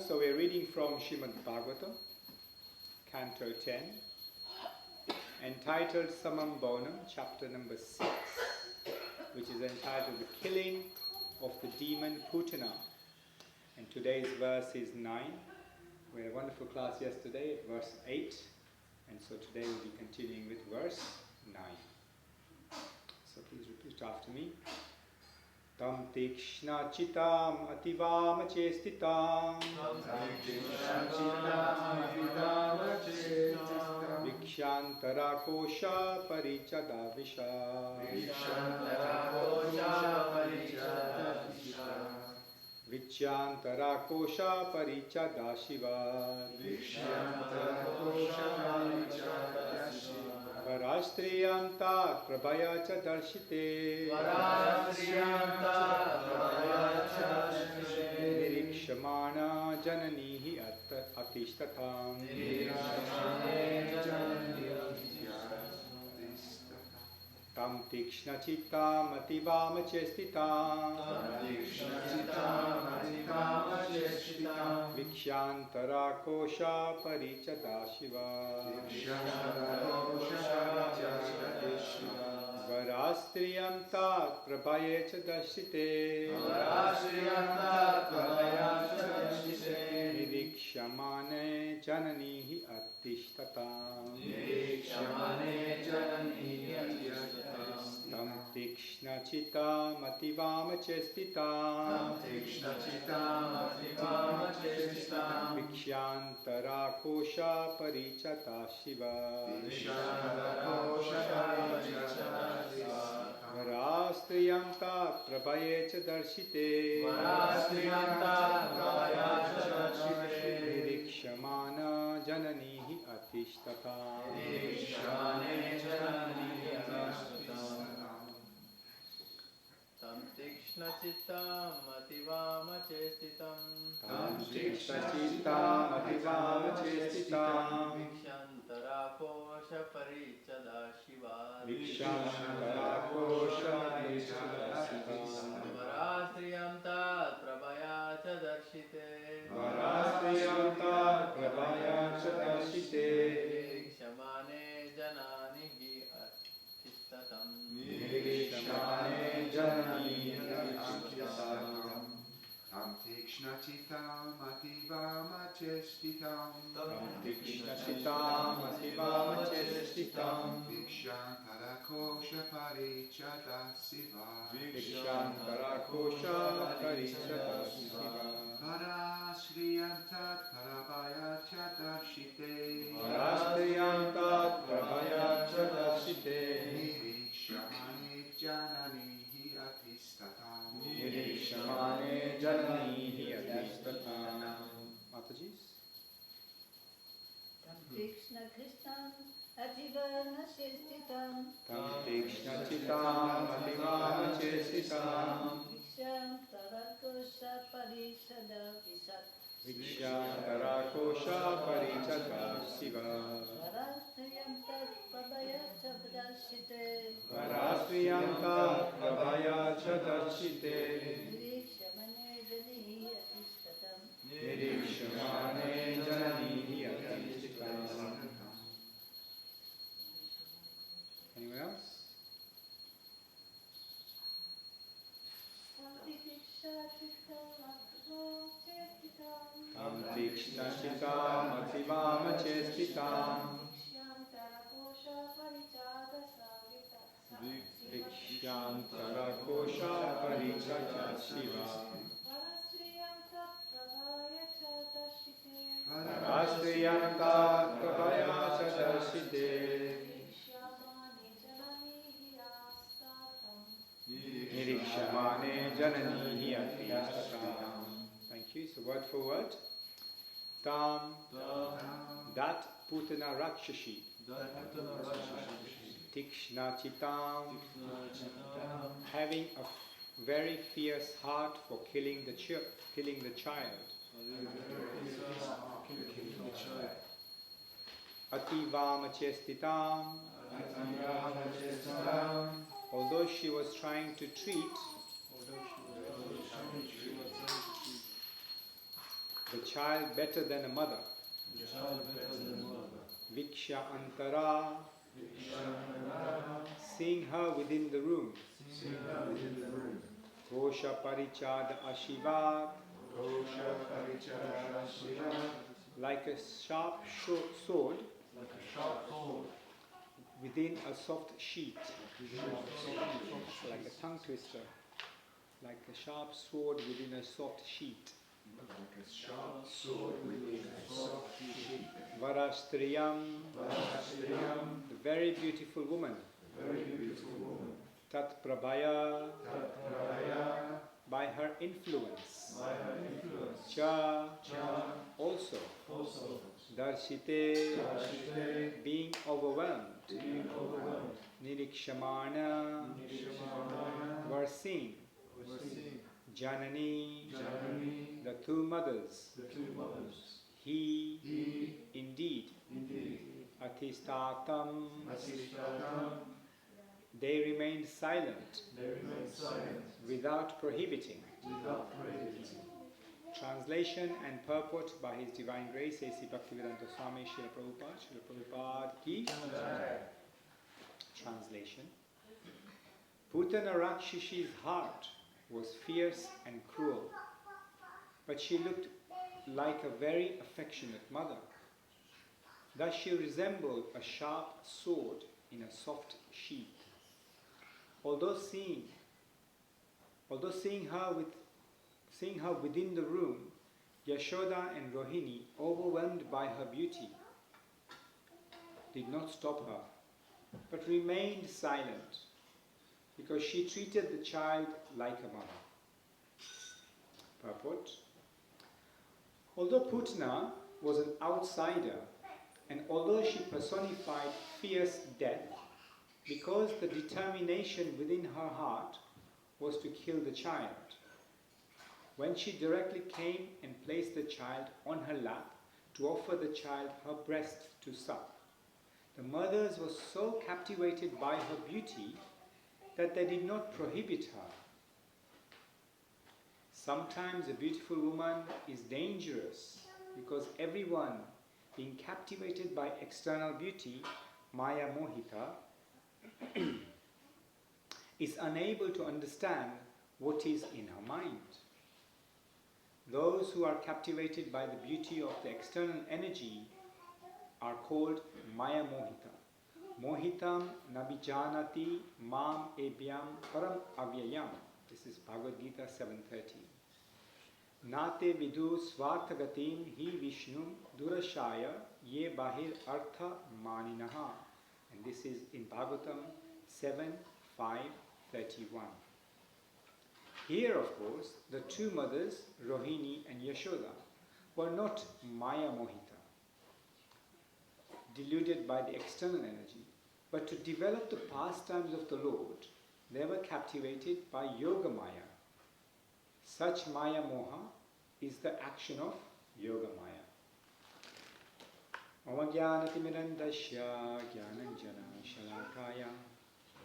So we're reading from Srimad Bhagavatam, Canto 10, entitled Samam Bonam, chapter number 6, which is entitled The Killing of the Demon Putana. And today's verse is 9. We had a wonderful class yesterday at verse 8, and so today we'll be continuing with verse 9. So please repeat after me. Tam tikshna chitam ativama chestitam vikshantara kosha parichada visha Vichyantara kosha parichada shiva Varastriyanta prabhaya cha darshite Nirikshamana jananihi atishtatam Tam tikshna chitam ativama chestitam Vikshantara kosha parichada shiva Varastriyam tat prabhaye cha darshite Nirikshamane jananihi atishtatam Tam tikshna chitam ativama chestitam Vikshantara kosha parichata shiva Varastriyam tat prabhaye cha darshite Nirikshamana jananihi atishtatam Tam tikshna chitam ativama chestitam Vikshantara kosha parichada shiva Varastriyam tat prabhaya cha darshite Vikshamane jananihi atishtatam Tam tikshna chitam ativama chestitam Vikshantara kosha parichada siva Varasriyantat parabhaya chadarshite Nirikshamane jananihi atistatam Mataji's? Tam tikshna krishnam ativana chestitam Tam tikshna chitam ativama chestitam Vikshantara kosha parichada visat Vikshantara kosha parichada shiva Varastriyam tat prabhaya cha darshite Varastriyam tat prabhaya cha darshite Nirikshamane janihi atishtatam Nirikshamane jananihi atishtatam. Anyone else? Tam tikshna chitam ativama chestitam Vikshantara kosha parichada shiva Varastriyam tat prabhaya cha darshite Nirikshamane jananihi atishtatam. Thank you. So word for word. Tam, that putana rakshashi. Tikshna chitam, having a very fierce heart for killing the child. Ativama chestitam, although she was trying to treat the child better than a mother. Viksha antara, seeing her within the room. Kosha parichada ashiva, like a sharp sword within a soft sheet, like a tongue twister. like a sharp sword within a soft sheet. Like a sharp sword within a soft sheet. Varastriyam, Varastriyam, the very beautiful woman. very beautiful woman. Tat Prabhaya, Tatraya, by her influence. by her influence. Cha, Cha, also. also. Darshite, Darshite, being overwhelmed. being overwhelmed. Nirikshamana, Nishamana, were seen. was seen. Janani, Janani, the two mothers. the two mothers. He, He, indeed. indeed. Atistatam, Asistatam, they remained silent they remained silent, without prohibiting. without prohibiting. Translation and purport by His Divine Grace A.C. Bhaktivedanta Swami Srila Prabhupada ki. Translation. Putana Rakshashi's heart was fierce and cruel, but she looked like a very affectionate mother. Thus she resembled a sharp sword in a soft sheath. Although seeing her within the room, Yashoda and Rohini, overwhelmed by her beauty, did not stop her, but remained silent, because she treated the child like a mother. Purport. Although Putna was an outsider, and although she personified fierce death, because the determination within her heart was to kill the child, when she directly came and placed the child on her lap to offer the child her breast to suck, the mothers were so captivated by her beauty that they did not prohibit her. Sometimes a beautiful woman is dangerous because everyone, being captivated by external beauty, Maya Mohita, is unable to understand what is in her mind. Those who are captivated by the beauty of the external energy are called Maya Mohita. Mohitam nabijanati mam ebhyam param avyayam. This is Bhagavad Gita 7:13. Nate vidu swarthagatim hi Vishnu durashaya ye bahir artha maninaha. And this is in Bhagavatam 7:5-31. Here, of course, the two mothers, Rohini and Yashoda, were not Maya Mohita, deluded by the external energy, but to develop the pastimes of the Lord, they were captivated by Yoga Maya. Such Maya Moha is the action of Yoga Maya. Mama Jnanatimirandasya Jnananjana Shalakaya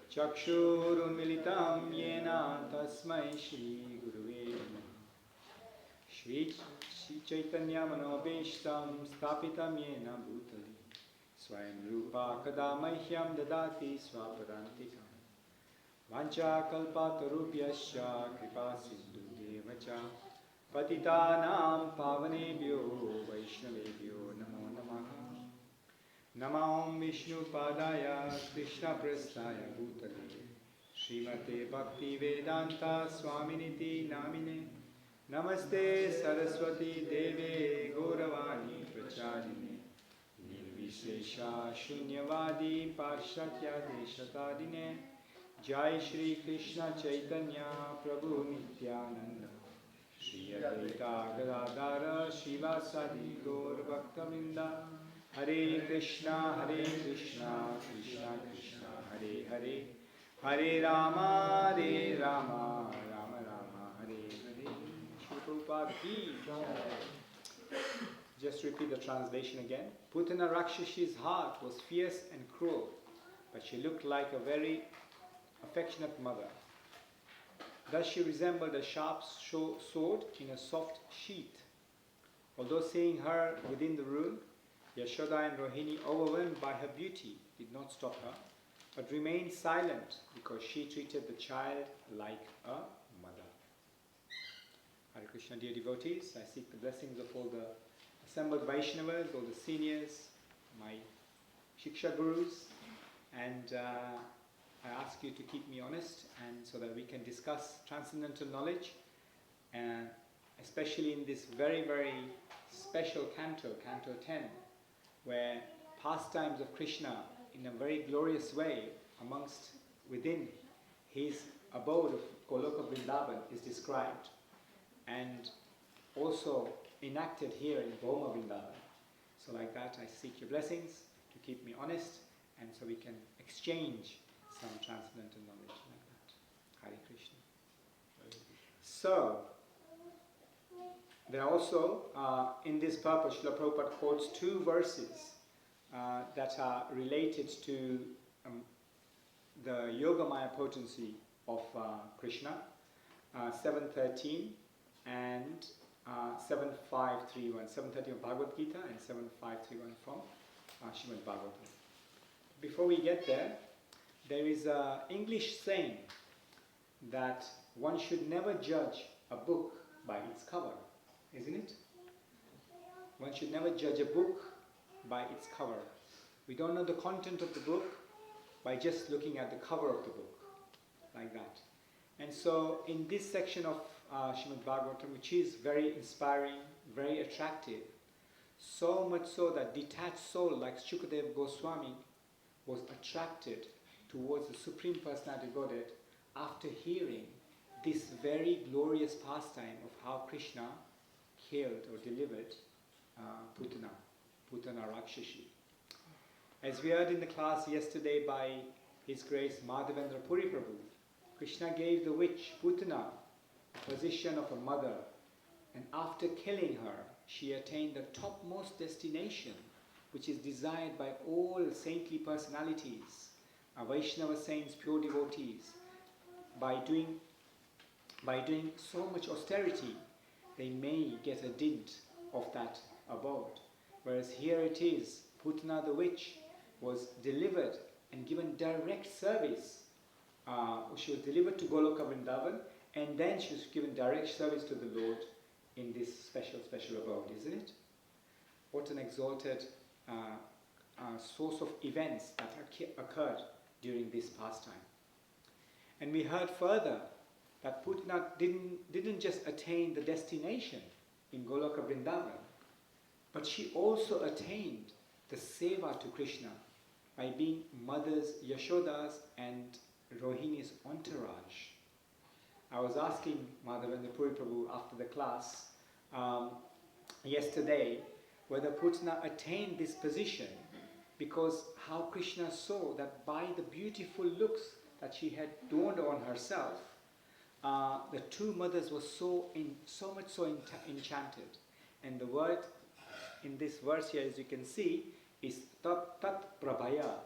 Chakshurunmilitam Yena Tasmai Shri Guruve Namaha. Shri Chaitanya Manobhishtam Stapitam Yena Bhutali Swayam Rupa Kadamahyam Dadati Swaparantikam Vancha Kalpatarubhyasya Kripa Sindhu Devacha Patitanam Pavanebhyo Vaishnavebhyo Namo Namaha. Namam Vishnu Padaya Krishna Prasthaya Bhutale Srimate Bhakti Vedanta Swaminiti Namine Namaste Saraswati Deve Gauravani Pracharine Nirvishesha Shunyavadi Parshatya Deshatadine Jai Shri Krishna Chaitanya Prabhu Nityananda Shri Advaita Gadadhara Shivasadi Gaur Bhaktavinda Hare Krishna, Krishna Krishna, Hare Hare, Hare Rama, Rama Rama, Hare Hare. Shri Prabhupada ki. Just repeat the translation again. Putana Rakshashi's heart was fierce and cruel, but she looked like a very affectionate mother. Thus she resembled a sharp sword in a soft sheath. Although seeing her within the room, Yashoda and Rohini, overwhelmed by her beauty, did not stop her, but remained silent because she treated the child like a mother. Hare Krishna, dear devotees, I seek the blessings of all the assembled Vaishnavas, all the seniors, my Shiksha Gurus, and I ask you to keep me honest, and so that we can discuss transcendental knowledge, and especially in this very, very special canto, Canto 10, where pastimes of Krishna in a very glorious way within his abode of Goloka Vrindavan is described, and also enacted here in Bhoma Vrindavan. So like that, I seek your blessings to keep me honest, and so we can exchange some transcendental knowledge like that. Hare Krishna. So, there are also, in this purpose, Srila Prabhupada quotes two verses that are related to the Yogamaya potency of Krishna, 7:13 and 7:531. 7:13 of Bhagavad Gita and 7:531 from Srimad Bhagavatam. Before we get there, there is an English saying that one should never judge a book by its cover, isn't it? One should never judge a book by its cover. We don't know the content of the book by just looking at the cover of the book, like that. And so in this section of Srimad Bhagavatam, which is very inspiring, very attractive, so much so that detached soul like Shukadeva Goswami was attracted towards the Supreme Personality of Godhead after hearing this very glorious pastime of how Krishna killed or delivered Putana Rakshashi. As we heard in the class yesterday by His Grace Madhavendra Puri Prabhu, Krishna gave the witch Putana the position of a mother, and after killing her, she attained the topmost destination, which is desired by all saintly personalities, Vaishnava saints, pure devotees. By doing so much austerity, they may get a dint of that abode. Whereas here it is, Putana the witch was delivered and given direct service. She was delivered to Goloka Vrindavan, and then she was given direct service to the Lord in this special abode, isn't it? What an exalted source of events that occurred during this pastime. And we heard further that Putana didn't just attain the destination in Goloka Vrindavan, but she also attained the seva to Krishna by being mothers Yashoda's and Rohini's entourage. I was asking Madhavendra Puri Prabhu after the class yesterday whether Putana attained this position because how Krishna saw that by the beautiful looks that she had donned on herself, the two mothers were so much enchanted. And the word in this verse here, as you can see, is tat prabhaya,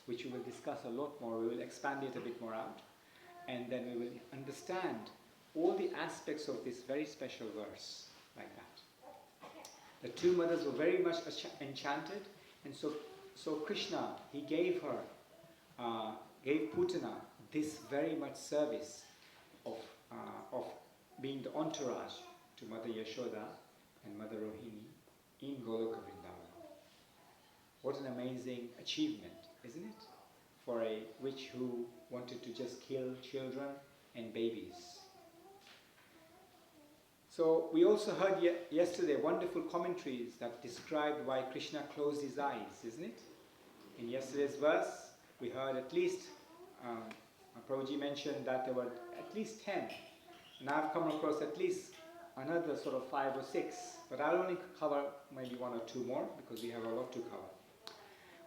which we will discuss a lot more. We will expand it a bit more out, and then we will understand all the aspects of this very special verse like that. The two mothers were very much enchanted, and so Krishna, he gave Putana this very much service of being the entourage to Mother Yashoda and Mother Rohini in Goloka Vrindavan. What an amazing achievement, isn't it? For a witch who wanted to just kill children and babies. So we also heard yesterday wonderful commentaries that described why Krishna closed his eyes, isn't it? In yesterday's verse, we heard at least, Prabhuji mentioned that there were at least 10. And I've come across at least another sort of 5 or 6. But I'll only cover maybe 1 or 2 more because we have a lot to cover.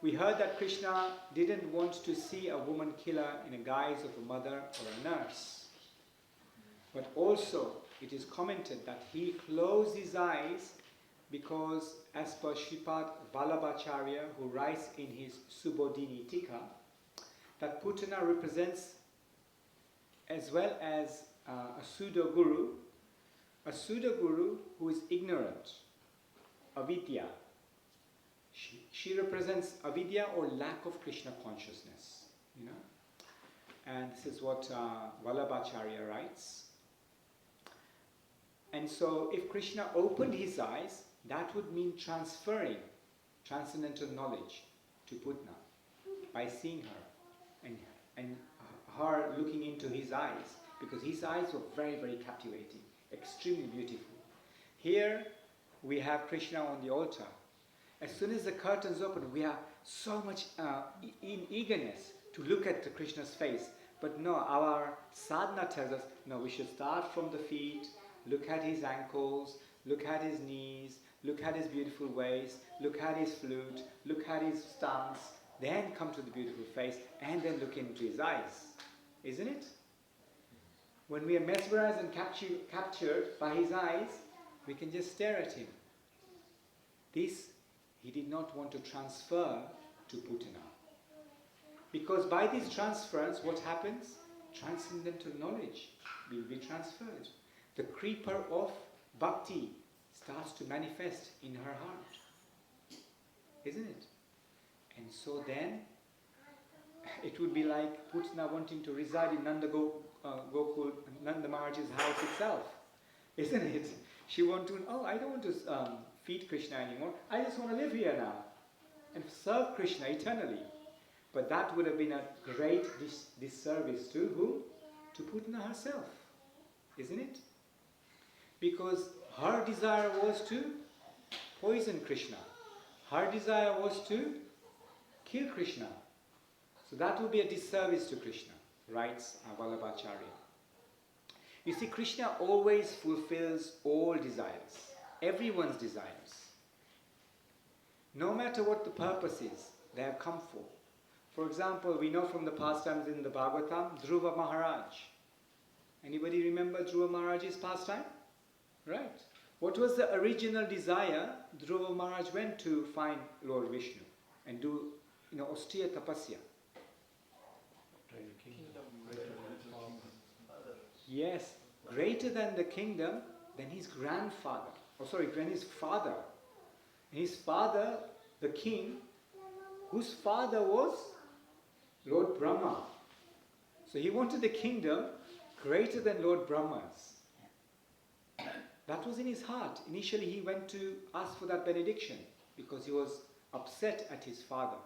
We heard that Krishna didn't want to see a woman killer in a guise of a mother or a nurse. But also, it is commented that he closed his eyes because, as per Shripad Vallabhacharya, who writes in his Subodhini Tika, that Putana represents, as well as a pseudo-guru who is ignorant, avidya. She represents avidya or lack of Krishna consciousness, And this is what Vallabhacharya writes. And so if Krishna opened his eyes, that would mean transferring transcendental knowledge to Putana by seeing her and her looking into his eyes, because his eyes were very, very captivating, extremely beautiful. Here we have Krishna on the altar. As soon as the curtains open, we are so much in eagerness to look at the Krishna's face. But no, our sadhana tells us, no, we should start from the feet, look at his ankles, look at his knees, look at his beautiful waist, look at his flute, look at his stance, then come to the beautiful face, and then look into his eyes. Isn't it? When we are mesmerized and captured by his eyes, we can just stare at him. This he did not want to transfer to Putana. Because by this transference, what happens? Transcendental knowledge will be transferred. The creeper of bhakti starts to manifest in her heart. Isn't it? And so then, it would be like Putana wanting to reside in Gokul, Nanda Maharaj's house itself. Isn't it? She wants to, I don't want to feed Krishna anymore. I just want to live here now and serve Krishna eternally. But that would have been a great disservice to whom? To Putana herself. Isn't it? Because her desire was to poison Krishna. Her desire was to kill Krishna. So that would be a disservice to Krishna, writes Vallabhacharya. You see, Krishna always fulfills all desires, everyone's desires. No matter what the purpose is they have come for. For example, we know from the pastimes in the Bhagavatam, Dhruva Maharaj. Anybody remember Dhruva Maharaj's pastime? Right. What was the original desire? Dhruva Maharaj went to find Lord Vishnu and do, austere tapasya. Yes, greater than the kingdom, than his grandfather. Than his father. And his father, the king, whose father was Lord Brahma. So he wanted the kingdom greater than Lord Brahma's. That was in his heart. Initially he went to ask for that benediction because he was upset at his father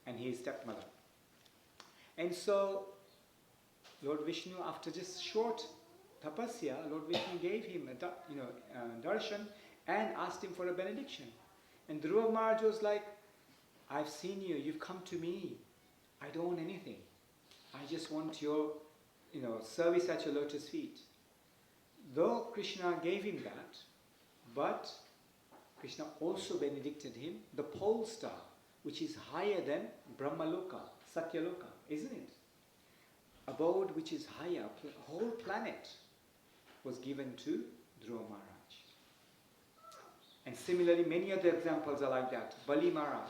and his stepmother. And so Lord Vishnu, after just short tapasya, Lord Vishnu gave him a darshan and asked him for a benediction. And Dhruva Maharaj was like, I've seen you, you've come to me. I don't want anything. I just want your, service at your lotus feet. Though Krishna gave him that, but Krishna also benedicted him, the pole star, which is higher than Brahmaloka, Satyaloka, isn't it? Abode which is higher, whole planet was given to Dhruva Maharaj. And similarly, many other examples are like that. Bali Maharaj.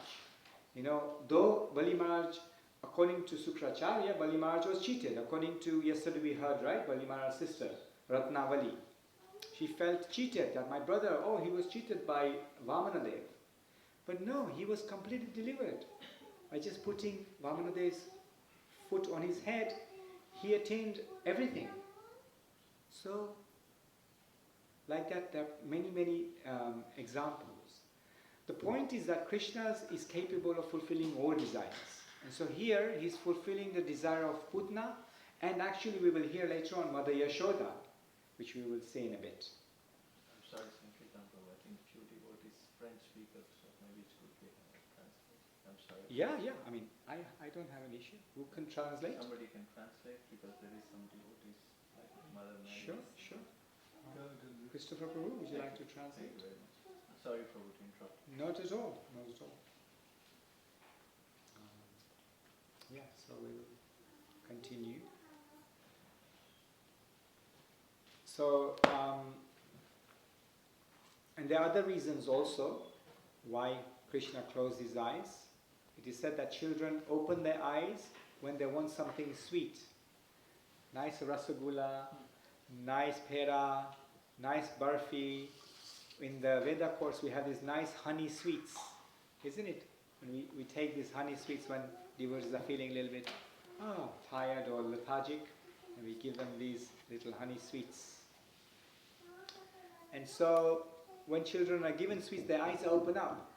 Though Bali Maharaj, according to Sukracharya, Bali Maharaj was cheated. According to, yesterday we heard, right, Bali Maharaj's sister, Ratnavali. She felt cheated, that my brother, he was cheated by Vamanadev. But no, he was completely delivered. By just putting Vamanadev's foot on his head, he attained everything. So, like that, there are many, many examples. The point is that Krishna is capable of fulfilling all desires. And so here, he's fulfilling the desire of Putna, and actually we will hear later on Mother Yashoda, which we will say in a bit. I'm sorry, Sankirtan, Prabhu. I think few devotees French speakers, so maybe it could be translated. I'm sorry. Yeah. I don't have an issue. Who can translate? Somebody can translate because there is some devotees like Mother Mary. Sure. Christopher Prabhu, would you like to Thank translate? you very much. Sorry, Prabhu, to interrupt. Not at all. So we will continue. So, and there are other reasons also why Krishna closed his eyes. It is said that children open their eyes when they want something sweet. Nice rasagula, nice pera, nice barfi. In the Veda course we have these nice honey sweets, isn't it? When we take these honey sweets when devotees are feeling a little bit tired or lethargic, and we give them these little honey sweets. And so when children are given sweets, their eyes open up.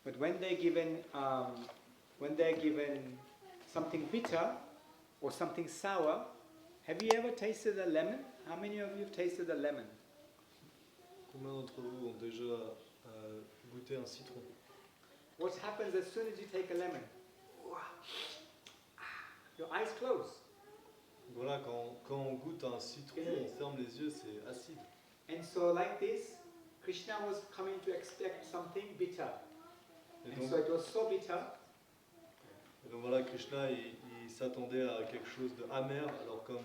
But when they're given something bitter or something sour, have you ever tasted a lemon? How many of you have tasted a lemon? Combien d'entre vous ont déjà goûté un citron? What happens as soon as you take a lemon? Your eyes close. Voilà, quand on goûte un citron, on ferme les yeux, c'est acide. And so like this, Krishna was coming to expect something bitter. Et And donc, so it was so bitter. voilà, Krishna, il s'attendait à quelque chose de amer, alors comme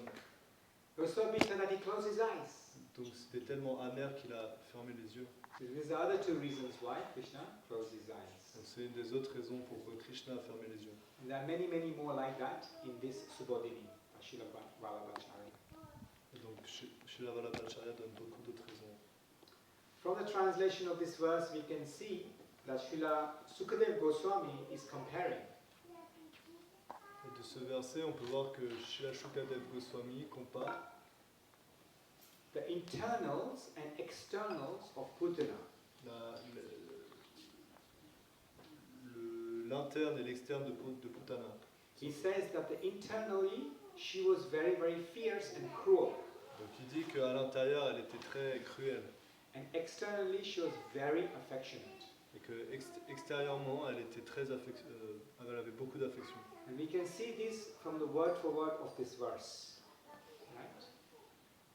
It was so bitter that he closed his eyes. donc c'était tellement amer qu'il a fermé les yeux. So these are the two reasons why Krishna closed his eyes. Donc c'est une des autres raisons pourquoi Krishna a fermé les yeux. And there are many, many more like that in this Subodhini, Srila Vallabhacharya. Et donc Srila Vallabhacharya donne beaucoup d'autres raisons. From the translation of this verse, we can see that Srila Sukadeva Goswami is comparing Et de ce verset, on peut voir que Srila Shukadev Goswami compare the internals and externals of Putana. l'interne et l'externe de Putana. He says that internally she was very, very fierce and cruel. Donc il dit qu'à l'intérieur, elle était très cruelle And externally she was very affectionate. et que extérieurement, elle était très elle avait beaucoup d'affection. And we can see this from the word for word of this verse. Right?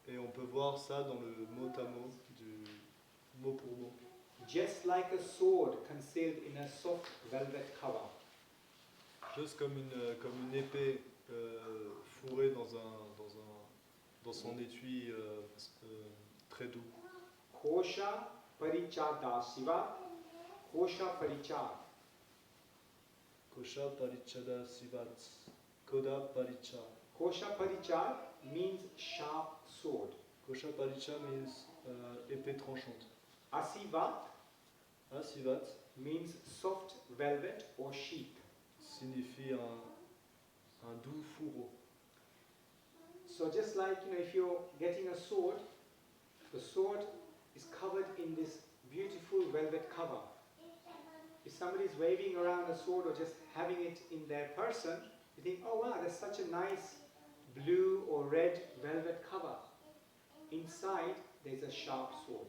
Et on peut voir ça dans le mot à mot, du mot pour mot. Just like a sword concealed in a soft velvet cover. Juste comme une épée fourrée dans son étui très doux. Kosha parichada siva. Kosha parichad. Kosha parichada sivat. Koda paricha. Kosha parichad means sharp sword. Kosha paricha means épée tranchante. Asivat Asivat means soft velvet or sheath. signifie un doux fourreau. So just like if you're getting a sword, the sword is covered in this beautiful velvet cover. If somebody is waving around a sword or just having it in their person, you think, oh wow, that's such a nice blue or red velvet cover. Inside, there's a sharp sword.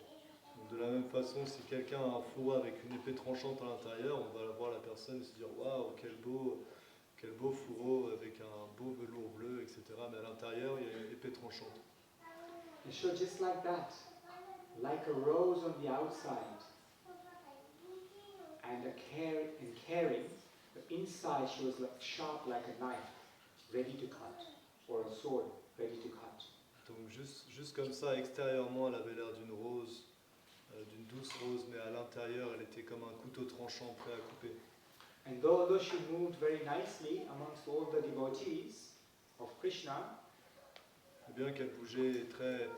Donc de la même façon, si quelqu'un a un fourreau avec une épée tranchante à l'intérieur, on va voir la personne et se dire waouh, quel beau fourreau avec un beau velours bleu, etc. Mais à l'intérieur, il y a une épée tranchante. And so just like that, like a rose on the outside, and caring, but inside she was like sharp like a knife, ready to cut, or a sword ready to cut. Donc juste comme ça, extérieurement, elle avait l'air d'une rose, d'une douce rose, mais à l'intérieur, elle était comme un couteau tranchant prêt à couper. And although she moved very nicely amongst all the devotees of Krishna, Et bien qu'elle bougeait très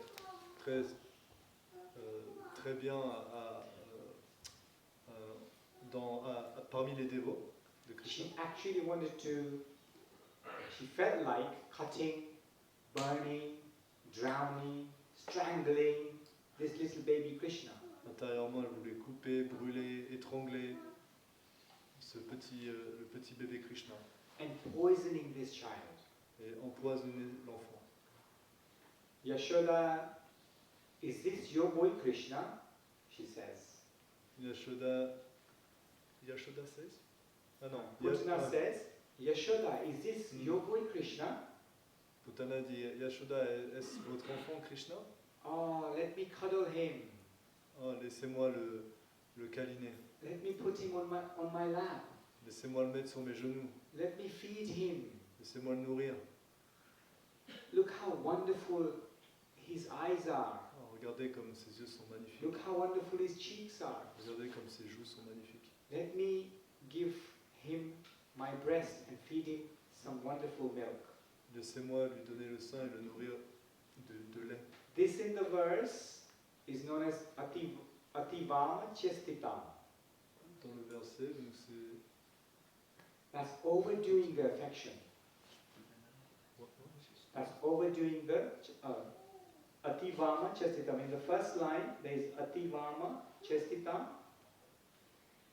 bien parmi les dévots de Krishna. she actually she felt like cutting, burning, drowning, strangling this little baby Krishna. Intérieurement, elle voulait couper, brûler, étrangler le petit bébé Krishna And poisoning this child. et empoisonner l'enfant. Yashoda, is this your boy Krishna? She says. Yashoda says? Ah non. Putana says, Yashoda, is this your boy Krishna? Putana dit, Yashoda, est-ce votre enfant Krishna? Oh, let me cuddle him. Oh, laissez-moi le câliner. Let me put him on my lap. Laissez-moi le mettre sur mes genoux. Let me feed him. Laissez-moi le nourrir. Look how wonderful his eyes are. Oh, regardez comme ses yeux sont magnifiques. Look how wonderful his cheeks are. Regardez comme ses joues sont magnifiques. Let me give him my breast and feed him some wonderful milk. Laissez-moi lui donner le sein et le nourrir de lait. This in the verse is known as Ativama Chestitam. Dans le verset, donc c'est... That's overdoing the affection. That's overdoing the Ativama Chestitam. In the first line, there is Ativama Chestitam.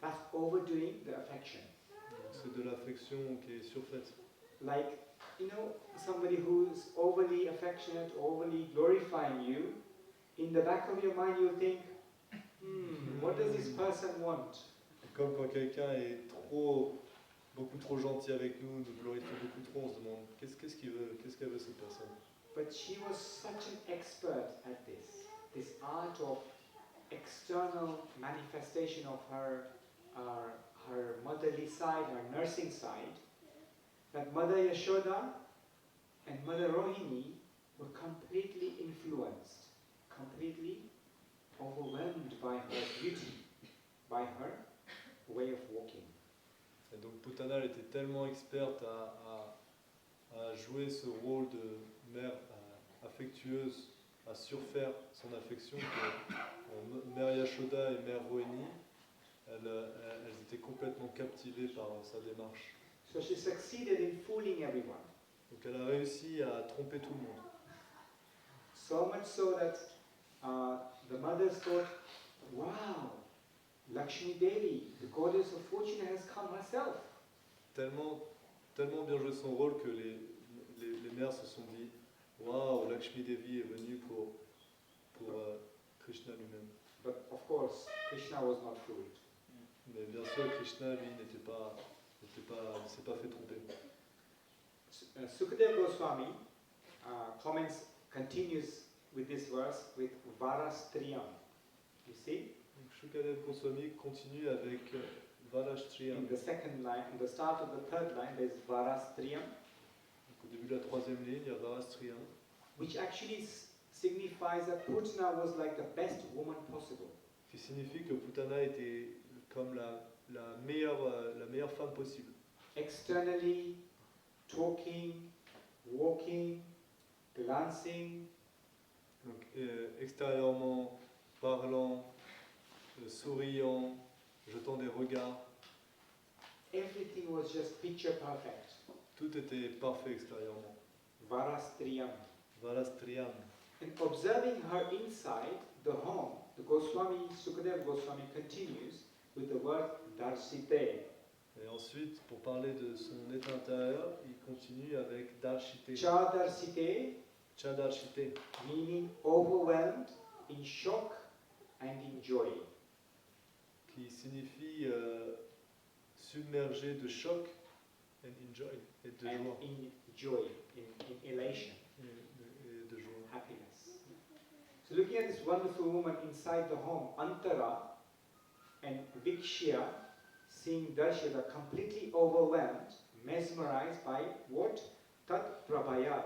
That's overdoing the affection. Donc c'est de l'affection qui est surfaite. like, somebody who's overly affectionate, overly glorifying you, in the back of your mind you think, what does this person want? Comme quand quelqu'un est beaucoup trop gentil avec nous, nous glorifie beaucoup trop, on se demande qu'est-ce qu'elle veut cette personne. But she was such an expert at this art of external manifestation of her motherly side, her nursing side, that Mother Yashoda and Mother Rohini were completely influenced, completely overwhelmed by her beauty, by her way of walking. Et donc Putana elle était tellement experte à jouer ce rôle de mère affectueuse, à surfaire son affection que Mère Yashoda et Mère Rohini, elles étaient complètement captivées par sa démarche. So she succeeded in fooling everyone. Donc elle a réussi à tromper tout le monde. So much so that the mothers thought, wow, Lakshmi Devi, the goddess of fortune, has come herself. Tellement bien joué son rôle que les mères se sont dit, waouh, Lakshmi Devi est venue pour Krishna lui-même. But of course, Krishna was not fooled. Mais bien sûr, Krishna lui ne s'est pas fait tromper. Sukadeva Goswami continues with this verse with Varastriyam. You see? Donc Shukadev Goswami continue avec Varashtriyam. In the second line, in the start of the third line, there's Varastriyam, Au début de la troisième ligne, il y a Varastriyam, which actually signifies that Putana was like the best woman possible. qui signifie que Putana était comme la meilleure femme possible. Externally, talking, walking, glancing, Donc extérieurement, parlant, souriant, jetant des regards, everything was just picture perfect. tout était parfait extérieurement. Varastriyam. Varastriyam. And observing her inside the home, the Goswami, Sukadeva Goswami continues with the word Darsite. Et ensuite, pour parler de son état intérieur, il continue avec Darshite. Chadarsite, Chadarshite, meaning overwhelmed, in shock and in joy. qui signifie submergé de choc and enjoy, et de And joie. in joy, in elation, Et de joie. happiness. So looking at this wonderful woman inside the home, Antara and Vikshya, seeing Darshita completely overwhelmed, mesmerized by what? Tat Prabhaya.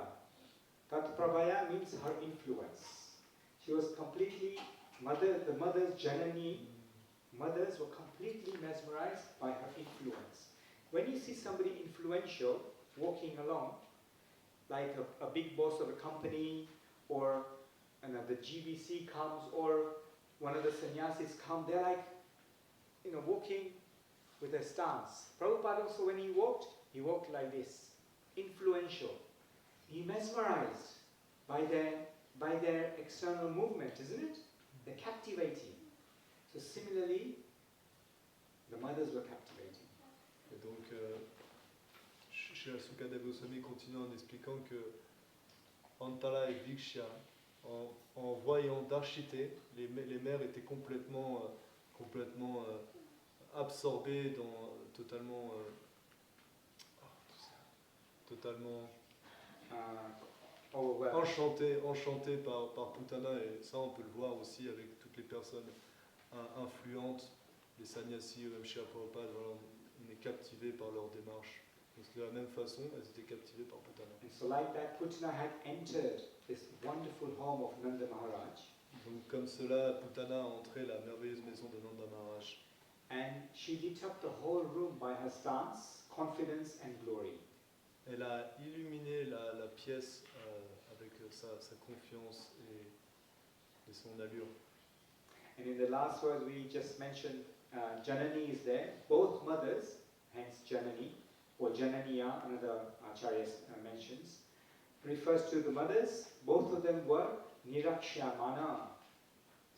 Tat Prabhaya means her influence. She was completely, the mother's Janani, mothers were completely mesmerized by her influence. When you see somebody influential walking along, like a big boss of a company, or the GBC comes, or one of the sannyasis come, they're like, walking with a stance. Prabhupada also, when he walked like this, influential. He mesmerized by their external movement, isn't it? They're captivating. So similarly, the mothers were captivating. Et donc, chez Sukadeva Goswami continue en expliquant que Antara et Vikshya, en voyant Darshite, les mères étaient complètement absorbées, totalement enchantées par Putana, et ça on peut le voir aussi avec toutes les personnes influentes, les sannyasis, même chez Prabhupada, voilà, on est captivé par leur démarche. Donc de la même façon, elles étaient captivées par Putana. And so like that, Putana had entered this wonderful home of Nanda Maharaj. Donc comme cela, Putana a entré la merveilleuse maison de Nanda Maharaj. And she lit up the whole room by her stance, confidence and glory. Elle a illuminé la pièce avec sa confiance et son allure. And in the last verse we just mentioned, Janani is there. Both mothers, hence Janani, or Jananiya, another Acharya mentions, refers to the mothers. Both of them were Nirakshamana.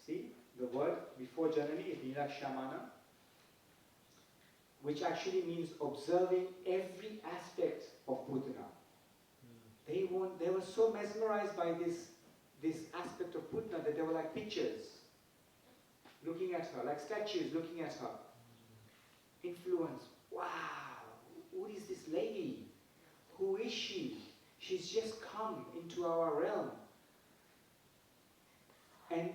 See, the word before Janani is Nirakshamana. which actually means observing every aspect of Putana. They were so mesmerized by this aspect of Putana that they were like pictures, looking at her, like statues looking at her. Influence. Wow, who is this lady? Who is she? She's just come into our realm. And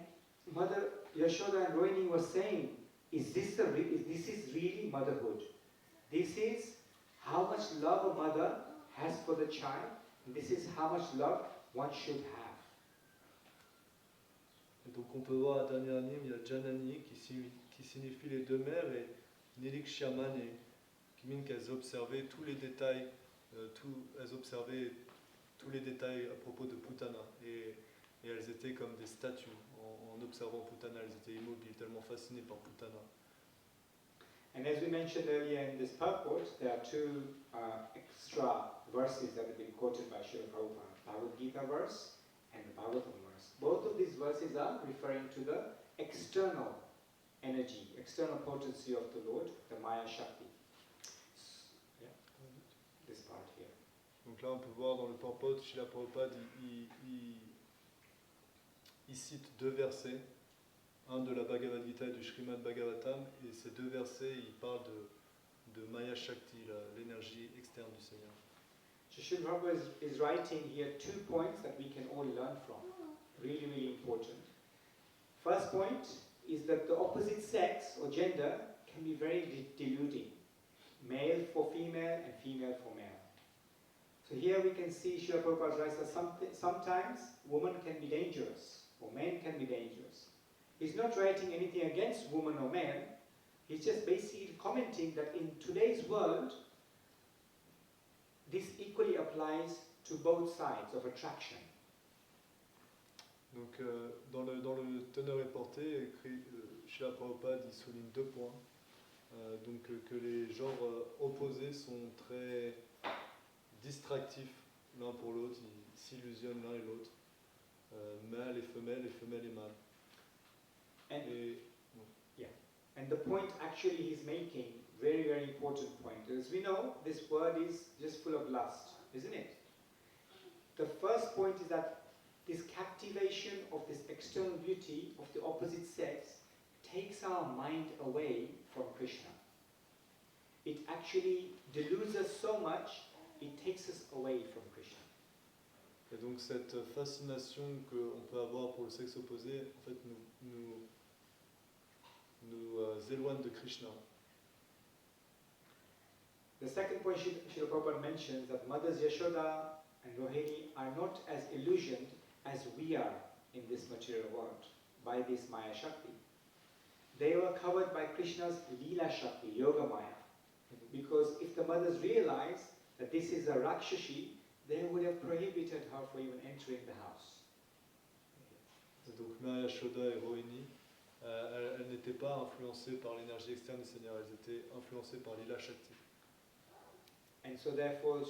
Mother Yashoda and Rohini was saying, this is really motherhood. This is how much love a mother has for the child. And this is how much love one should have. Et donc on peut voir à dernier anime, il y a Janani qui signifie les deux mères et Nirikshamane qui mean qu'elles observaient tous les détails, elles observaient tous les détails à propos de Putana et elles étaient comme des statues en observant Putana, elles étaient immobiles, tellement fascinées par Putana. And as we mentioned earlier in this purport, there are two extra verses that have been quoted by Srila Prabhupada, Bhagavad Gita verse and the Bhagavatam verse. Both of these verses are referring to the external energy, external potency of the Lord, the Maya Shakti. Yeah, this part here. Donc là on peut voir dans le purport, Srila Prabhupada il cite deux versets, un de la Bhagavad Gita et du Srimad Bhagavatam, et ces deux versets ils parlent de Maya Shakti, l'énergie externe du Seigneur. Srila Prabhupada is writing here 2 points that we can all learn from. Really, really important. First point is that the opposite sex or gender can be very deluding. Male for female and female for male. So here we can see Srila Prabhupada writes that sometimes women can be dangerous or men can be dangerous. He's not writing anything against woman or man. He's just basically commenting that in today's world, this equally applies to both sides of attraction. Donc dans le teneur et portée, Srila Prabhupada il souligne 2 points. Donc que les genres opposés sont très distractifs l'un pour l'autre, ils s'illusionnent l'un et l'autre, mâle et femelle et mâle. And the point actually he's making, very, very important point, as we know, this world is just full of lust, isn't it? The first point is that this captivation of this external beauty of the opposite sex takes our mind away from Krishna. It actually deludes us so much, it takes us away from Krishna. Et donc cette fascination qu'on peut avoir pour le sexe opposé, en fait, nous éloigne de Krishna. The second point Srila Prabhupada mentions that Mothers Yashoda and Rohini are not as illusioned as we are in this material world by this Maya Shakti. They were covered by Krishna's Leela Shakti, Yoga Maya. Because if the mothers realized that this is a Rakshashi, they would have prohibited her from even entering the house. Et donc Maya Yashoda et Rohini, elles n'étaient pas influencées par l'énergie externe du Seigneur, elles étaient influencées par Leela Shakti. And so therefore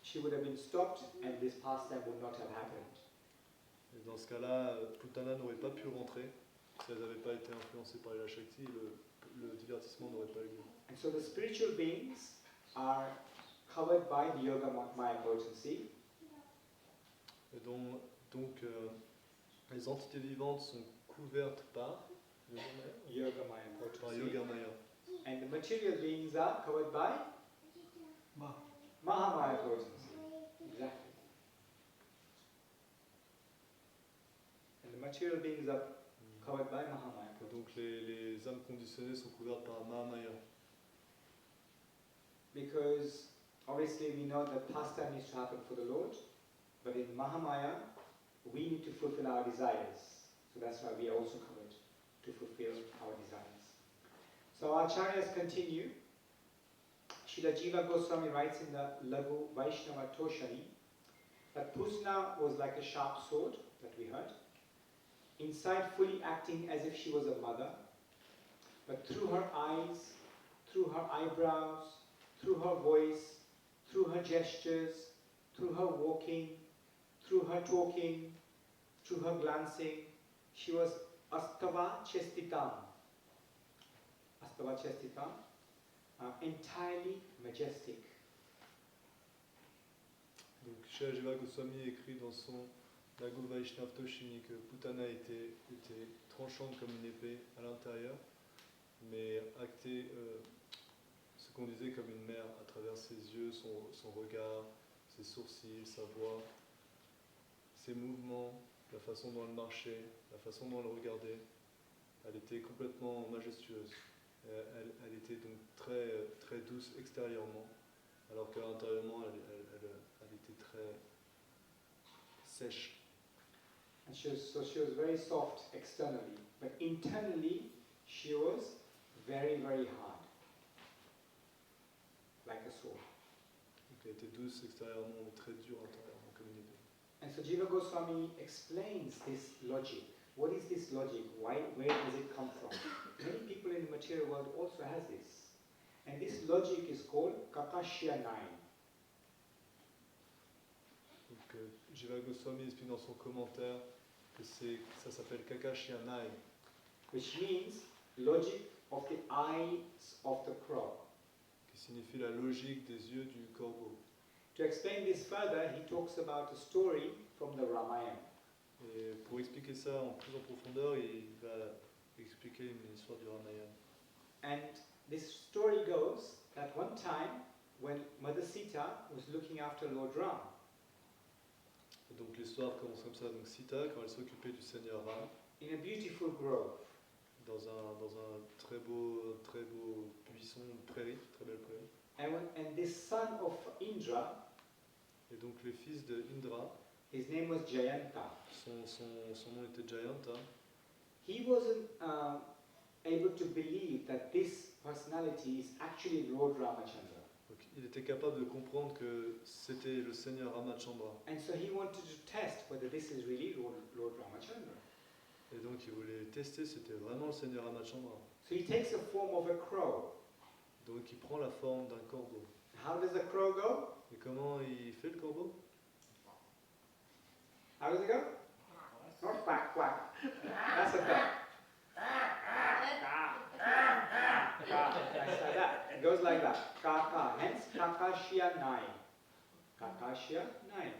she would have been stopped and this pastime would not have happened. Et dans ce cas-là, Putana n'aurait pas pu rentrer si elles n'avaient pas été influencées par Leela Shakti, le divertissement n'aurait pas eu lieu. And so the spiritual beings are covered by the Yoga Maya potency. Et donc les entités vivantes sont couvertes par Yoga Maya potency. Yoga Maya. And the material beings are covered by Mahamaya potency. Exactly. And the material beings are covered by Mahamaya Et potency. donc les âmes conditionnées sont couvertes par Mahamaya. Because obviously we know that pastime needs to happen for the Lord, but in Mahamaya we need to fulfill our desires. So that's why we are also covered to fulfill our desires. So our acharyas continue. Srila Jiva Goswami writes in the Lagu Vaishnava Toshani that Pusna was like a sharp sword that we heard, inside fully acting as if she was a mother, but through her eyes, through her eyebrows, through her voice, through her gestures, through her walking, through her talking, through her glancing, she was Astava Chestitam. Astava Chestitam, entirely majestic. Donc Srila Jiva Goswami écrit dans son Laghu Vaishnav Toshini que Putana était tranchante comme une épée à l'intérieur, mais actée, ce qu'on disait comme une mère à travers ses yeux, son regard, ses sourcils, sa voix, ses mouvements, la façon dont elle marchait, la façon dont elle regardait. Elle était complètement majestueuse. Elle était donc très, très douce extérieurement, alors qu'intérieurement, elle était très sèche. And she was very soft externally, but internally she was very, very hard, like a sword. Donc elle était douce extérieurement, mais très dure intérieurement, comme une épée. And so Jiva Goswami explains this logic. What is this logic? Where does it come from? Many people in the material world also has this. And this logic is called Kakashya 9. Donc Jiva Goswami explique dans son commentaire que ça s'appelle Kakashya Nai, Which means logic of the eyes of the crow. qui signifie la logique des yeux du corbeau. To explain this further, he talks about a story from the Ramayana. Et pour expliquer ça en plus en profondeur, il va expliquer une histoire du Ramayana. And this story goes that one time when Mother Sita was looking after Lord Ram, Et donc l'histoire commence comme ça. Donc Sita, quand elle s'occupait du Seigneur Ram, in a beautiful grove, dans un très beau buisson, prairie, très belle prairie. and this son of Indra, Et donc le fils de Indra, his name was Jayanta. son nom était Jayanta. He wasn't able to believe that this personality is actually Lord Ramachandra. Donc, il était capable de comprendre que c'était le Seigneur Ramachandra. And so he wanted to test whether this is really Lord Ramachandra. Et donc il voulait tester si c'était vraiment le Seigneur Ramachandra. So he takes the form of a crow. Donc il prend la forme d'un corbeau. How does the crow go? Et comment il fait le corbeau? How does it go? Not quack, quack. That's a duck. Like that. It goes like that. Kaka. Hence Kakashya 9. Kakashya 9.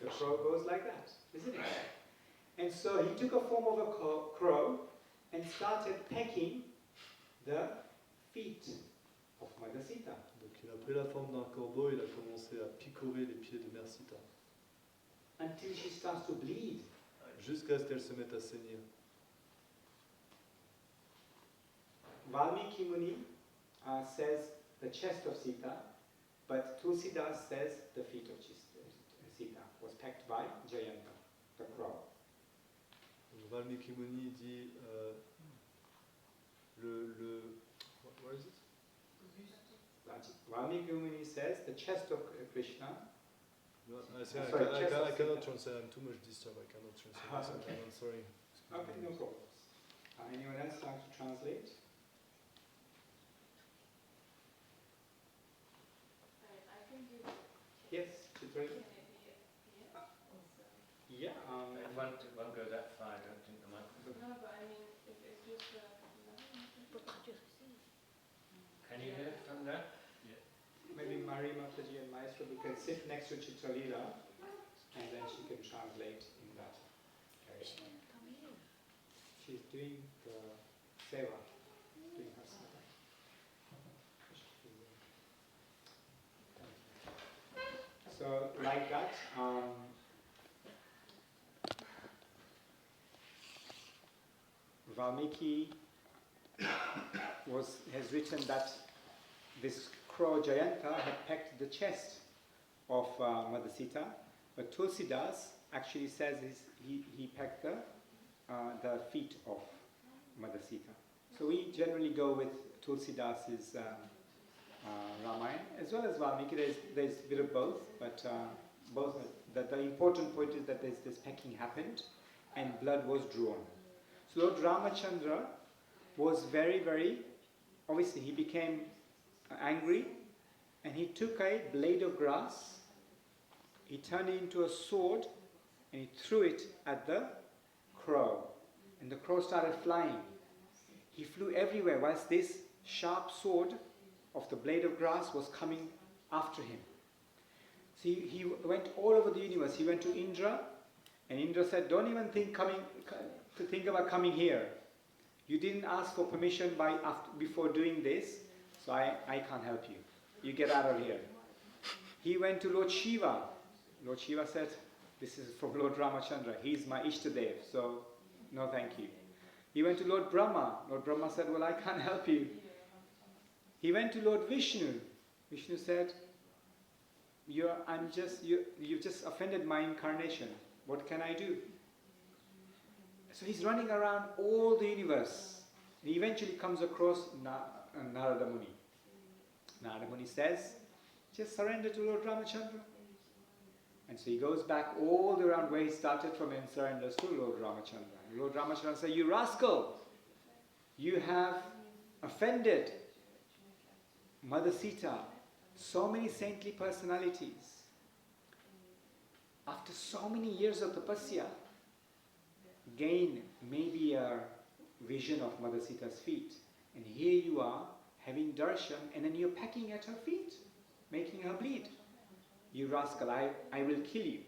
The crow goes like that, isn't it? And so he took a form of a crow and started pecking the feet of Mother Sita. Donc il a pris la forme d'un corbeau et il a commencé à picorer les pieds de Mère Sita. Until she starts to bleed. Jusqu'à ce qu'elle se mette à saigner. Valmiki Muni says the chest of Sita, but Tulsidas says the feet of Sita was pecked by Jayanta, the crow. Donc, Valmiki Muni dit what is it? Valmiki Muni says the chest of Krishna. No, I Sorry, cannot translate. I'm too much disturbed. I cannot translate. Okay. I'm sorry. Okay, no problem. Anyone else like to translate? I can give Yes, Chitrita? Yeah. It won't go that far, I don't think the microphone. No, but I mean, if it's just Can you hear it from there? Maybe Mari Mataji and Maestro, we can sit next to Chitralila and then she can translate in that. She's doing the seva, doing her seva. So like that, Valmiki has written that this crow Jayanta had pecked the chest of Mother Sita, but Tulsidas actually says he pecked the feet of Mother Sita. So we generally go with Tulsidas's Ramayana as well as Valmiki. There's a bit of both, but the important point is that this pecking happened and blood was drawn. So Lord Ramachandra was very, very, obviously he became angry and he took a blade of grass, he turned it into a sword and he threw it at the crow. And the crow started flying. He flew everywhere whilst this sharp sword of the blade of grass was coming after him. So he went all over the universe. He went to Indra, and Indra said, don't even think about coming here. You didn't ask for permission before doing this, so I can't help you. You get out of here. He went to Lord Shiva. Lord Shiva said, this is from Lord Ramachandra. He's my Ishtadev, so no thank you. He went to Lord Brahma. Lord Brahma said, well, I can't help you. He went to Lord Vishnu. Vishnu said, you've just offended my incarnation. What can I do? So he's running around all the universe. He eventually comes across Narada Muni. Narada Muni says, just surrender to Lord Ramachandra. And so he goes back all the way around where he started from and surrenders to Lord Ramachandra. Lord Ramachandra says, you rascal! You have offended Mother Sita, so many saintly personalities. After so many years of tapasya, gain maybe a vision of Mother Sita's feet. And here you are, having darshan, and then you're pecking at her feet, making her bleed. You rascal, I will kill you.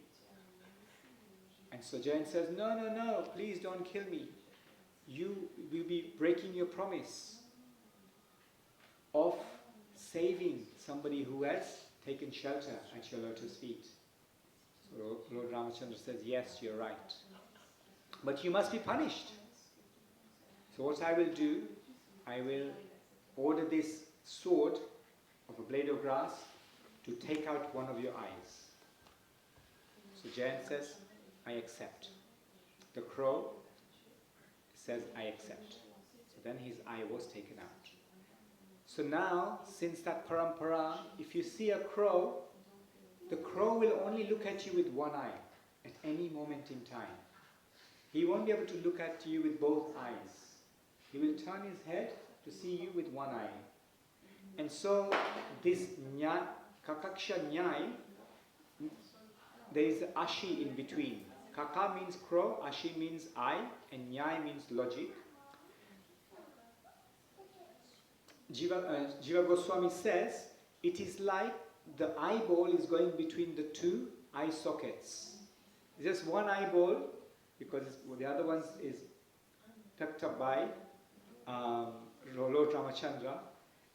And so Jain says, no, please don't kill me. You will be breaking your promise of saving somebody who has taken shelter at your lotus feet. So Lord Ramachandra says, yes, you're right. But you must be punished. So what I will do, I will order this sword of a blade of grass to take out one of your eyes. So Jain says, I accept. The crow says, I accept. So then his eye was taken out. So now, since that parampara, if you see a crow, the crow will only look at you with one eye at any moment in time. He won't be able to look at you with both eyes. He will turn his head to see you with one eye. And so this kakaksha nyai, there is ashi in between. Kaka means crow, ashi means eye, and nyai means logic. Jiva Goswami says, it is like the eyeball is going between the two eye sockets. Just one eyeball, because the other one is tucked up by Lord Ramachandra.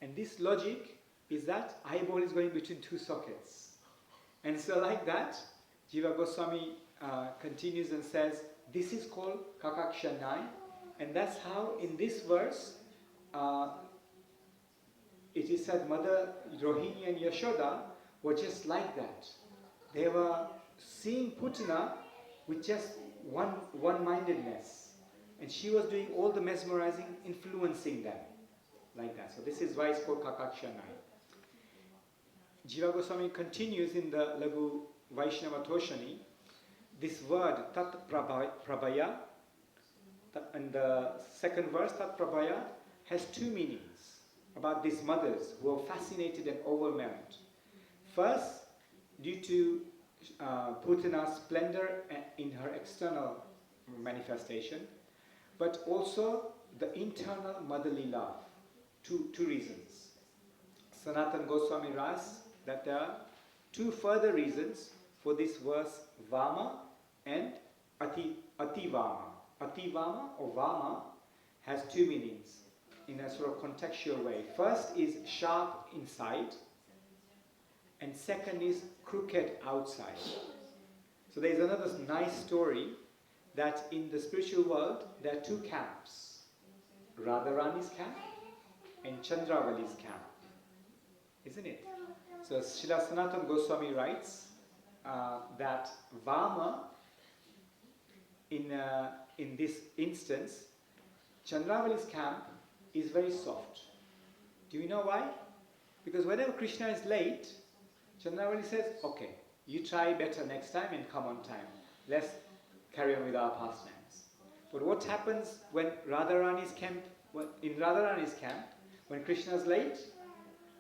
And this logic is that eyeball is going between two sockets. And so like that, Jiva Goswami continues and says, this is called Kakakshanai. And that's how in this verse, it is said Mother Rohini and Yashoda were just like that. They were seeing Putana with just one-mindedness. And she was doing all the mesmerizing, influencing them. Like that. So this is why it's called Kakakshanai. Jiva Goswami continues in the Lagu Vaishnava Toshani. This word, Tat Prabhaya, and the second verse, Tat Prabhaya, has two meanings about these mothers who are fascinated and overwhelmed. First, due to Putana's splendor in her external manifestation, but also the internal motherly love. Two reasons. Sanatana Goswami writes that there are two further reasons for this verse Vama and Ativama. Ativama or Vama has two meanings in a sort of contextual way. First is sharp inside, and second is crooked outside. So there is another nice story that in the spiritual world there are two camps. Radharani's camp and Chandravali's camp. Isn't it? So Srila Sanatana Goswami writes that Vama, in this instance, Chandravali's camp is very soft. Do you know why? Because whenever Krishna is late, Chandravali says, okay, you try better next time and come on time. Let's carry on with our pastimes. But what happens when Radharani's camp, when Krishna is late,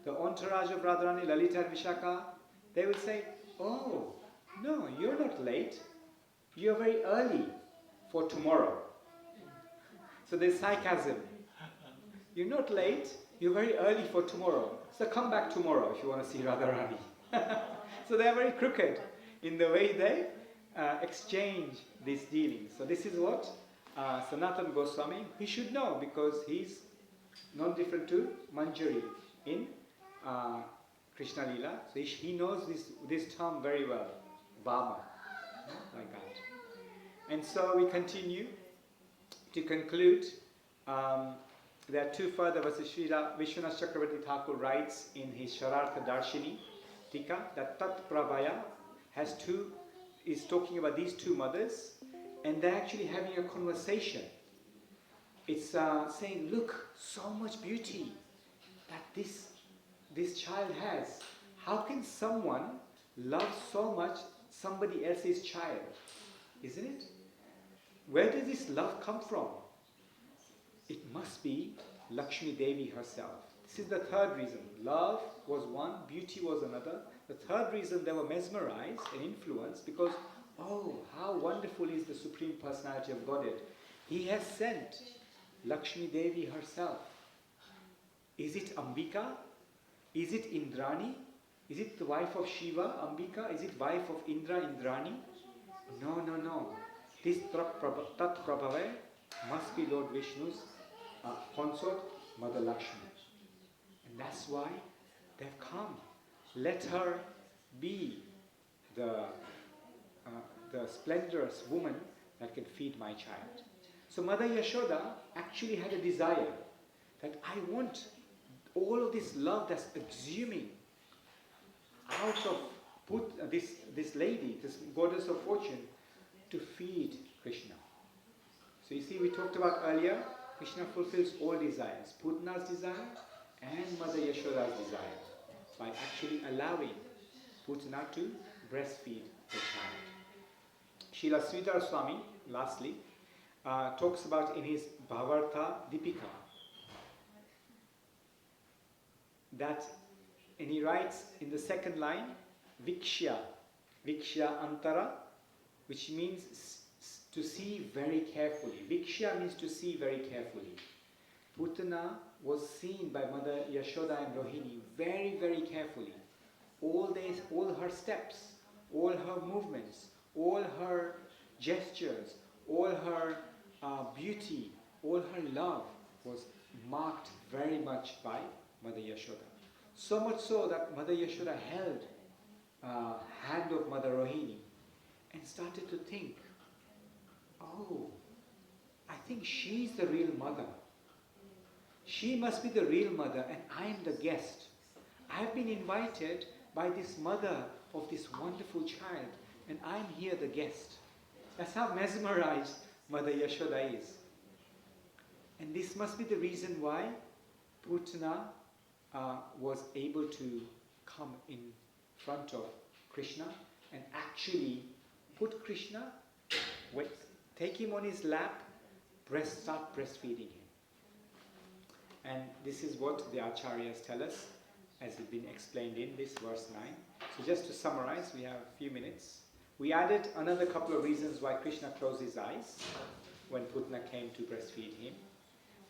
the entourage of Radharani, Lalita and Vishaka, they will say, oh, no, you're not late. You're very early for tomorrow. So there's sarcasm you're not late, you're very early for tomorrow. So come back tomorrow if you want to see Radharani. So they are very crooked in the way they exchange these dealings. So this is what Sanatana Goswami, he should know, because he's not different to Manjari in Krishna Lila. So he knows this term very well, Vama, like that. And so we continue to conclude. There are two further verses. Srila Vishwanath Chakravarti Thakur writes in his Sharartha Darshini Tika that Tat Prabhaya is talking about these two mothers, and they're actually having a conversation. It's saying, look, so much beauty that this child has. How can someone love so much somebody else's child? Isn't it? Where does this love come from? It must be Lakshmi Devi herself. This is the third reason. Love was one, beauty was another. The third reason they were mesmerized and influenced because, oh, how wonderful is the Supreme Personality of Godhead. He has sent Lakshmi Devi herself. Is it Ambika? Is it Indrani? Is it the wife of Shiva, Ambika? Is it wife of Indra, Indrani? No. This Tat Prabhava must be Lord Vishnu's consort, Mother Lakshmi. And that's why they've come. Let her be the splendorous woman that can feed my child. So Mother Yashoda actually had a desire that I want all of this love that's exhuming out of this lady, this goddess of fortune, to feed Krishna. So you see, we talked about earlier, Krishna fulfills all desires, Putna's desire and Mother Yashoda's desire, by actually allowing Putna to breastfeed the child. Srila Sridhar Swami, lastly, talks about in his Bhavartha Dipika that, and he writes in the second line, Vikshya Antara, which means to see very carefully. Vikshya means to see very carefully. Putana was seen by Mother Yashoda and Rohini very, very carefully. All her steps, all her movements, all her gestures, all her beauty, all her love was marked very much by Mother Yashoda. So much so that Mother Yashoda held hand of Mother Rohini and started to think, oh, I think she's the real mother. She must be the real mother and I am the guest. I have been invited by this mother of this wonderful child and I am here the guest. That's how mesmerized Mother Yashoda is. And this must be the reason why Putana was able to come in front of Krishna and actually put Krishna, take him on his lap, start breastfeeding him. And this is what the Acharyas tell us, as it's been explained in this verse 9. So just to summarize, we have a few minutes. We added another couple of reasons why Krishna closed his eyes when Putna came to breastfeed him.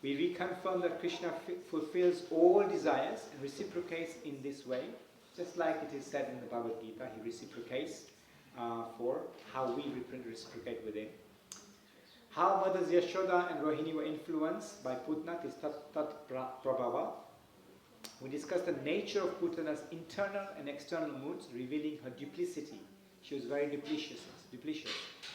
We reconfirmed that Krishna fulfills all desires and reciprocates in this way, just like it is said in the Bhagavad Gita, he reciprocates for how we reciprocate with him. How Mothers Yashoda and Rohini were influenced by Putna is Tat Prabhava. We discussed the nature of Putana's internal and external moods, revealing her duplicity. She was very duplicitous.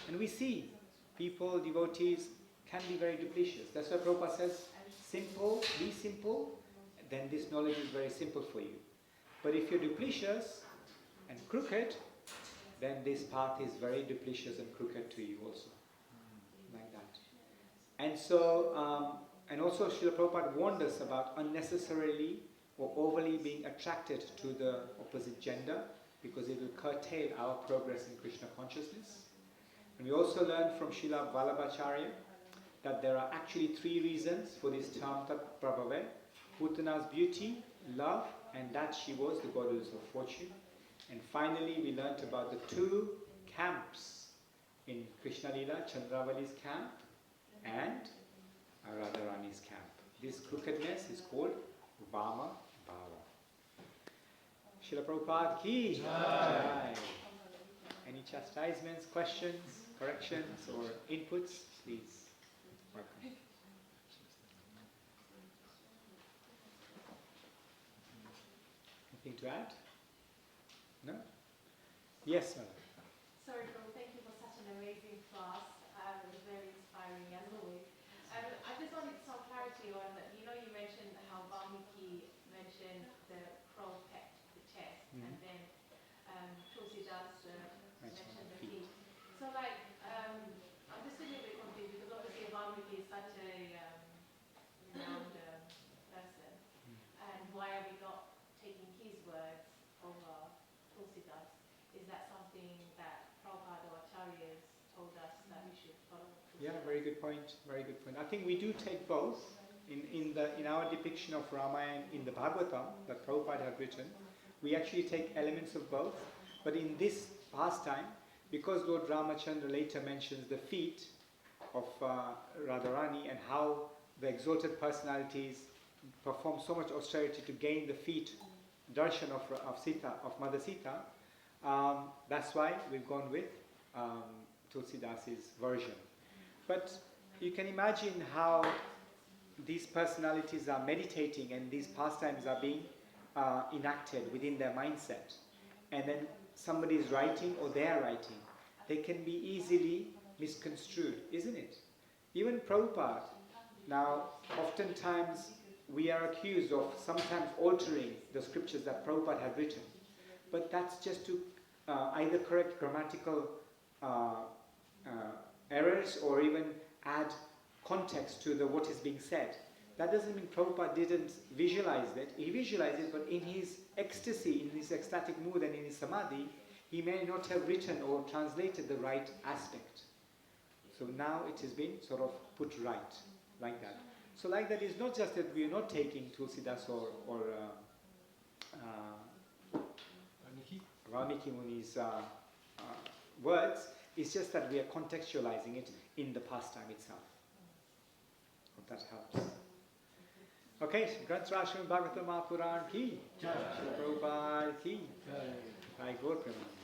And we see people, devotees, can be very duplicitous. That's why Prabhupada says, simple, be simple, then this knowledge is very simple for you. But if you're duplicitous and crooked, then this path is very duplicitous and crooked to you also. Like that. And so, and also Srila Prabhupada warned us about unnecessarily or overly being attracted to the opposite gender, because it will curtail our progress in Krishna consciousness. And we also learned from Srila Vallabhacharya that there are actually three reasons for this term Tat Prabhava: Putana's beauty, love, and that she was the goddess of fortune. And finally, we learnt about the two camps in Krishna Lila, Chandravali's camp and Radharani's camp. This crookedness is called Vama Bhava. Srila Prabhupada ki jai. Any chastisements, questions, corrections, or inputs, please. Welcome. Anything to add? No? Yes, ma'am. Sorry, Prabhu, thank you for such an amazing class. It was very inspiring as always. I just wanted some clarity on, you mentioned how Valmiki mentioned the crow pecked the chest, and then Tulsidas mentioned the feet. So I'm just a little bit confused because obviously Valmiki is such a renowned person, and why are we not taking his words over Tulsidas? Is that something that Prabhupada or Acharyas told us that we should follow? Yeah, very good point. Very good point. I think we do take both. In our depiction of Ramayana in the Bhagavatam that Prabhupada had written, we actually take elements of both. But in this pastime, because Lord Ramachandra later mentions the feet of Radharani and how the exalted personalities perform so much austerity to gain the feet, darshan of Sita, of Mother Sita, that's why we've gone with Tulsidas's version. But you can imagine how these personalities are meditating and these pastimes are being enacted within their mindset. And then somebody is writing or they are writing. They can be easily misconstrued, isn't it? Even Prabhupada. Now, oftentimes we are accused of sometimes altering the scriptures that Prabhupada had written. But that's just to either correct grammatical errors or even add context to what is being said. That doesn't mean Prabhupada didn't visualize it. He visualized it, but in his ecstasy, in his ecstatic mood and in his samadhi, he may not have written or translated the right aspect. So now it has been sort of put right, like that. So like that is not just that we are not taking Tulsidas or Valmiki Muni's words, it's just that we are contextualizing it in the pastime itself. Hope that helps. Okay, Granth Rasham Bhagavatam Mahapuran ki, Srila Prabhupada ki, Jai Gaur Premanand.